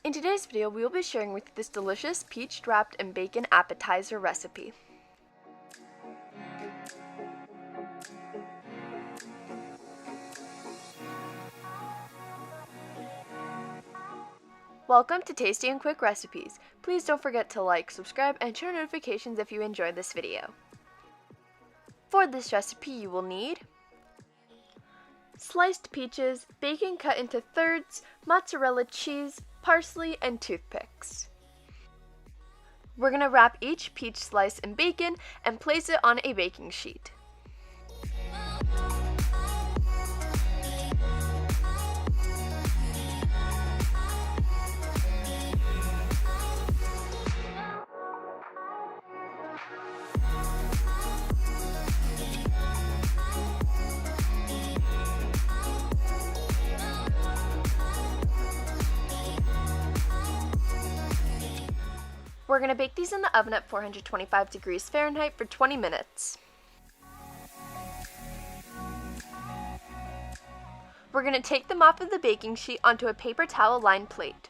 In today's video, we will be sharing with you this delicious peach wrapped in bacon appetizer recipe. Welcome to Tasty and Quick Recipes. Please don't forget to like, subscribe, and turn on notifications if you enjoyed this video. For this recipe, you will need sliced peaches, bacon cut into thirds, mozzarella cheese, parsley, and toothpicks. We're going to wrap each peach slice in bacon and place it on a baking sheet. We're going to bake these in the oven at 425 degrees Fahrenheit for 20 minutes. We're going to take them off of the baking sheet onto a paper towel lined plate.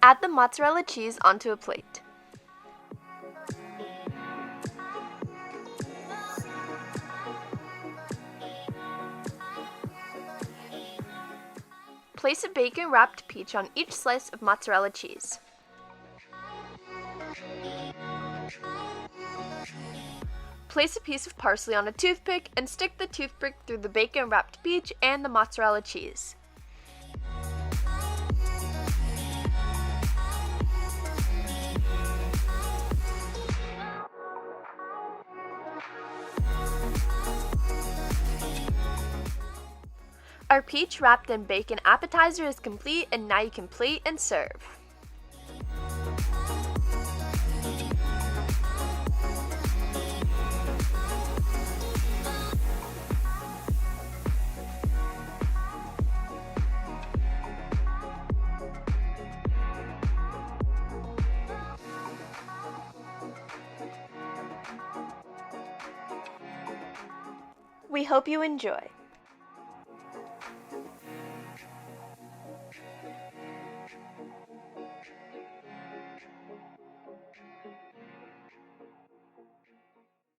Add the mozzarella cheese onto a plate. Place a bacon-wrapped peach on each slice of mozzarella cheese. Place a piece of parsley on a toothpick and stick the toothpick through the bacon-wrapped peach and the mozzarella cheese. Our peach wrapped in bacon appetizer is complete, and now you can plate and serve. We hope you enjoy.